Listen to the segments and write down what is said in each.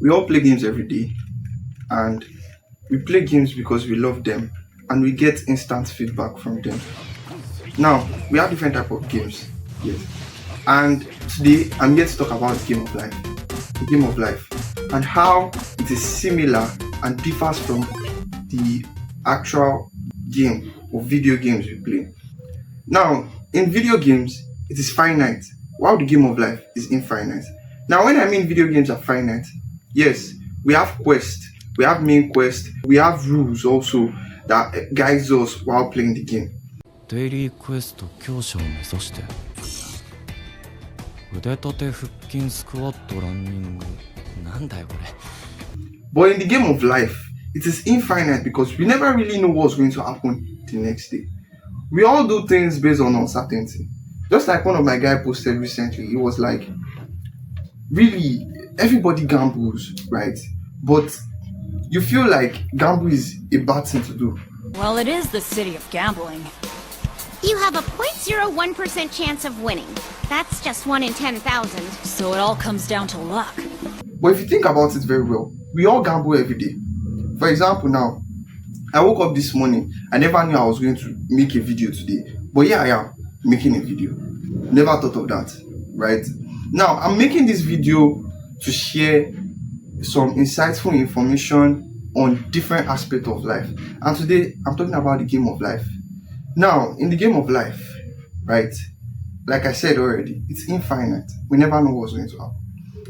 We all play games every day, and we play games because we love them and we get instant feedback from them. Now, we have different type of games, yes. And today I'm here to talk about the game of life. The game of life and how it is similar and differs from the actual game or video games we play. Now, in video games, it is finite, while the game of life is infinite. Now, when I mean video games are finite, yes, we have quest, we have main quest, we have rules also that guides us while playing the game. デイリークエスト強者を目指して腕立て腹筋スクワットランニングなんだよこれ But in the game of life, it is infinite because we never really know what's going to happen the next day. We all do things based on uncertainty. Just like one of my guys posted recently, he was like, really, everybody gambles, right? But you feel like gamble is a bad thing to do. Well, it is the city of gambling. You have a 0.01% chance of winning. That's just 1 in 10,000. So it all comes down to luck. But if you think about it very well, we all gamble every day. For example, now, I woke up this morning. I never knew I was going to make a video today. But here I am, making a video. Never thought of that, right? Now, I'm making this video to share some insightful information on different aspects of life. And today, I'm talking about the game of life. Now, in the game of life, right, like I said already, it's infinite. We never know what's going to happen.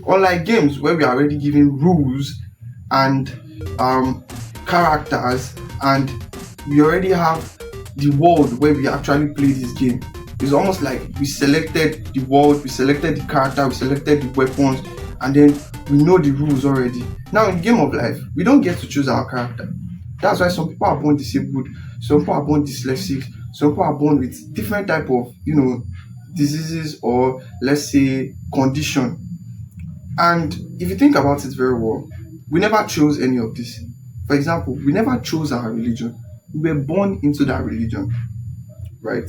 Unlike games where we are already given rules and characters, and we already have the world where we actually play this game. It's almost like we selected the world, we selected the character, we selected the weapons, and then we know the rules already. Now, in the game of life, we don't get to choose our character. That's why some people are born disabled, some people are born dyslexic, some people are born with different type of, diseases or let's say condition. And if you think about it very well, we never chose any of this. For example, we never chose our religion. We were born into that religion, right?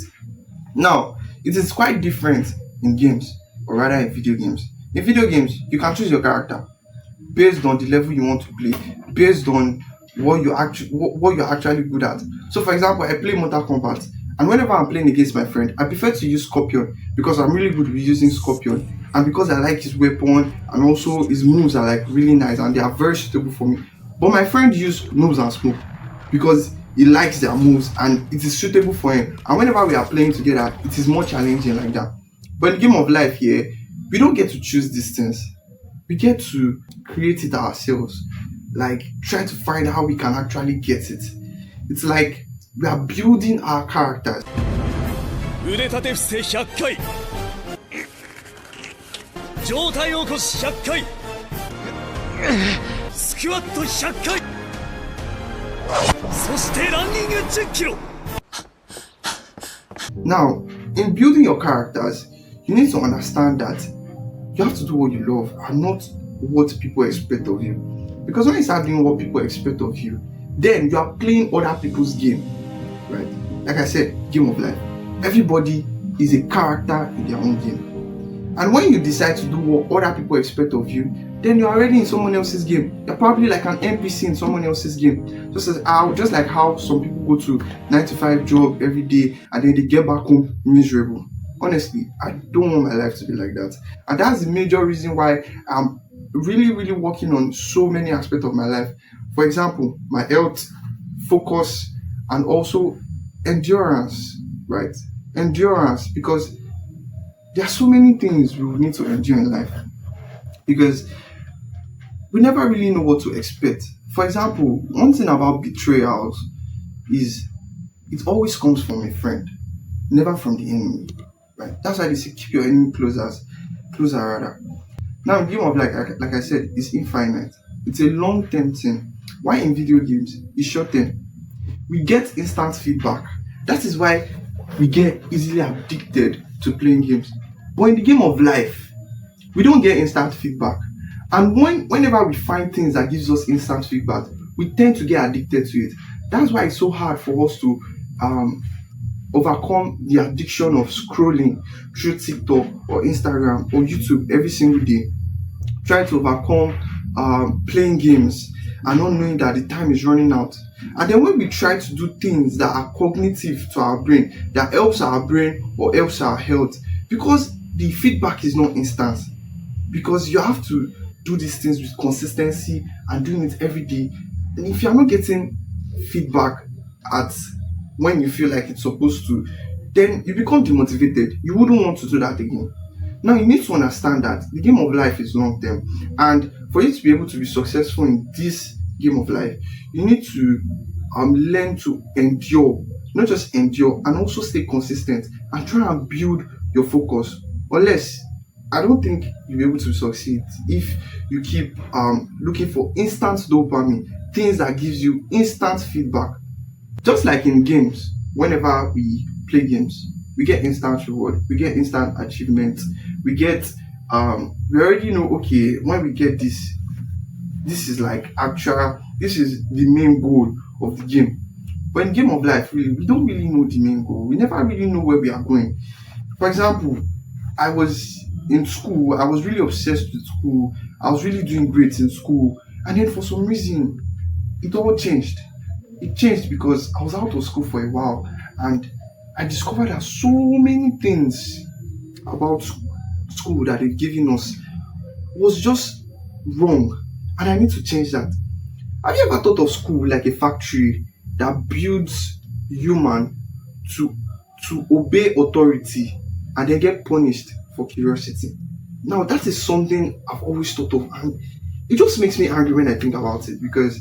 Now, it is quite different in games, or rather in video games. In video games, you can choose your character based on the level you want to play, based on what you're actually good at. So, for example, I play Mortal Kombat, and whenever I'm playing against my friend, I prefer to use Scorpion because I'm really good with using Scorpion, and because I like his weapon, and also his moves are like really nice and they are very suitable for me. But my friend used Noobs and Smoke because he likes their moves and it is suitable for him. And whenever we are playing together, it is more challenging like that. But in the game of life here, we don't get to choose these things. We get to create it ourselves. Like try to find how we can actually get it. It's like we are building our characters. 腕立て伏せ100回上体起こし100回スクワット100回そしてランニング10キロ Now, in building your characters, you need to understand that you have to do what you love and not what people expect of you. Because when you start doing what people expect of you, then you are playing other people's game, right? Like I said, game of life. Everybody is a character in their own game. And when you decide to do what other people expect of you, then you're already in someone else's game. You're probably like an NPC in someone else's game. Just like how some people go to 9 to 5 job every day and then they get back home miserable. Honestly, I don't want my life to be like that. And that's the major reason why I'm really, really working on so many aspects of my life. For example, my health, focus, and also endurance, right? Endurance, because there are so many things we need to endure in life because we never really know what to expect. For example, one thing about betrayals is it always comes from a friend, never from the enemy, right? That's why they say keep your enemy closer rather. Now, in game of life, like I said, it's infinite. It's a long-term thing. Why in video games, it's short-term. We get instant feedback. That is why we get easily addicted to playing games. But in the game of life, we don't get instant feedback. And whenever we find things that gives us instant feedback, we tend to get addicted to it. That's why it's so hard for us to overcome the addiction of scrolling through TikTok or Instagram or YouTube every single day. Try to overcome playing games and not knowing that the time is running out. And then when we try to do things that are cognitive to our brain, that helps our brain or helps our health, because the feedback is not instant, because you have to do these things with consistency and doing it every day. And if you're not getting feedback at when you feel like it's supposed to, then you become demotivated. You wouldn't want to do that again. Now you need to understand that the game of life is long term, and for you to be able to be successful in this game of life, you need to learn to endure, not just endure, and also stay consistent and try and build your focus. Unless, I don't think you'll be able to succeed if you keep looking for instant dopamine, things that gives you instant feedback. Just like in games, whenever we play games, we get instant reward, we get instant achievement, we get we already know, okay, when we get this is like actual, this is the main goal of the game. But in game of life, really, we don't really know the main goal. We never really know where we are going. For example, I was in school, I was really obsessed with school, I was really doing great in school, and then for some reason it all changed. It changed because I was out of school for a while, and I discovered that so many things about school that they've given us was just wrong, and I need to change that. Have you ever thought of school like a factory that builds human to obey authority and then get punished for curiosity? Now that is something I've always thought of, and it just makes me angry when I think about it, because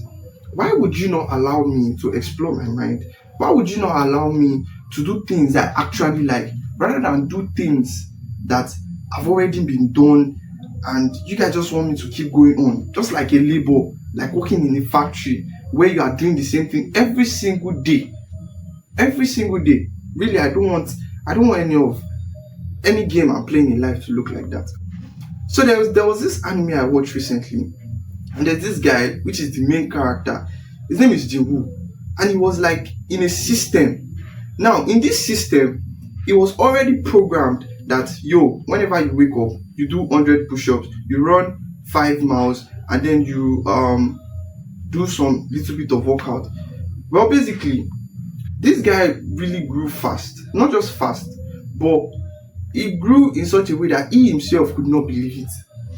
why would you not allow me to explore my mind? Why would you not allow me to do things that I actually like, rather than do things that have already been done and you guys just want me to keep going on, just like a labor, like working in a factory where you are doing the same thing every single day. Really, I don't want any game I'm playing in life to look like that. So there was this anime I watched recently, and there's this guy which is the main character. His name is Jinwoo, and he was like in a system. Now in this system, it was already programmed that whenever you wake up, you do 100 push-ups, you run 5 miles, and then you do some little bit of workout. Well, basically, this guy really grew fast. Not just fast, but he grew in such a way that he himself could not believe it.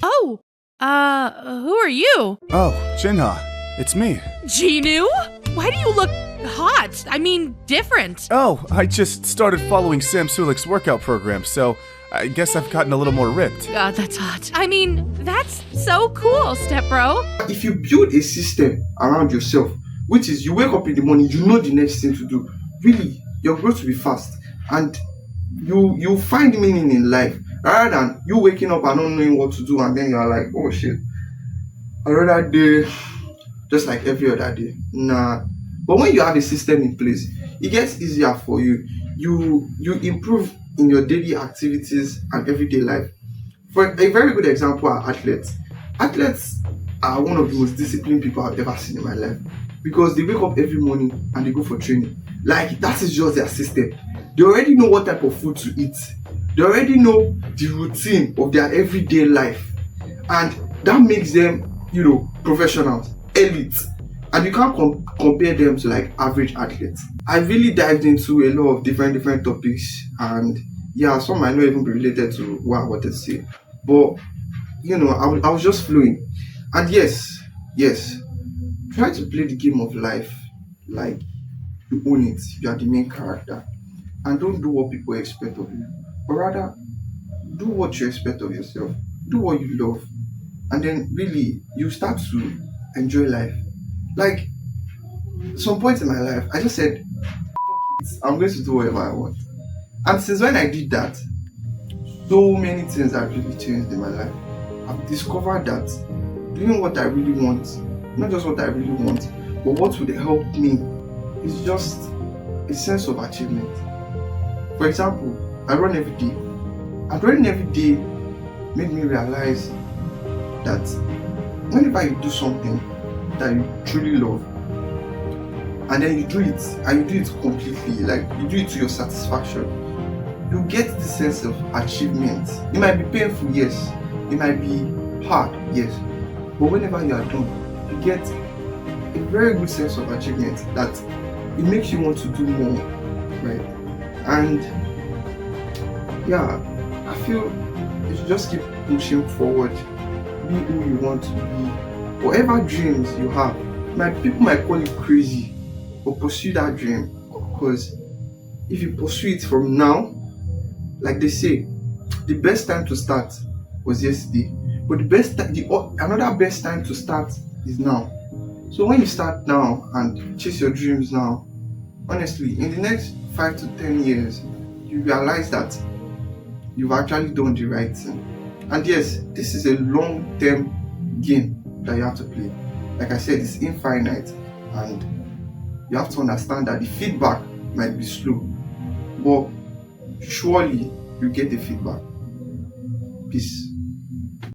Oh, who are you? Oh, Jinha, it's me. Genu? Why do you look hot? I mean, different. Oh, I just started following Sam Sulik's workout program, so I guess I've gotten a little more ripped. God, that's hot. I mean, that's so cool, step bro. If you build a system around yourself, which is you wake up in the morning, you know the next thing to do, really, your growth will be fast, and you find meaning in life, rather than you waking up and not knowing what to do, and then you're like, oh shit, another day, just like every other day. Nah. But when you have a system in place, it gets easier for you. You improve in your daily activities and everyday life. For a very good example are athletes. Athletes are one of the most disciplined people I've ever seen in my life, because they wake up every morning and they go for training. Like, that is just their system. They already know what type of food to eat. They already know the routine of their everyday life, and that makes them, professionals, elite. And you can't compare them to like average athletes. I really dived into a lot of different topics, and some might not even be related to what I wanted to say, but I was just flowing. And yes, try to play the game of life like you own it. You are the main character, and don't do what people expect of you, but rather do what you expect of yourself. Do what you love, and then really you start to enjoy life. Like, some point in my life, I just said, I'm going to do whatever I want. And since when I did that, so many things have really changed in my life. I've discovered that doing what I really want, not just what I really want, but what would help me, is just a sense of achievement. For example, I run every day. And running every day made me realize that whenever you do something that you truly love, and then you do it, and you do it completely, like you do it to your satisfaction, you get this sense of achievement. It might be painful, yes. It might be hard, yes. But whenever you are done, you get a very good sense of achievement that it makes you want to do more, right? And yeah, I feel you should just keep pushing forward, be who you want to be, whatever dreams you have. People might call it crazy, but pursue that dream, because if you pursue it from now, like they say, the best time to start was yesterday, but another best time to start is now. So when you start now and chase your dreams now, honestly, in the next 5 to 10 years, you realize that you've actually done the right thing. And yes, this is a long-term game that you have to play. Like I said, it's infinite, and you have to understand that the feedback might be slow, but surely you get the feedback. Peace.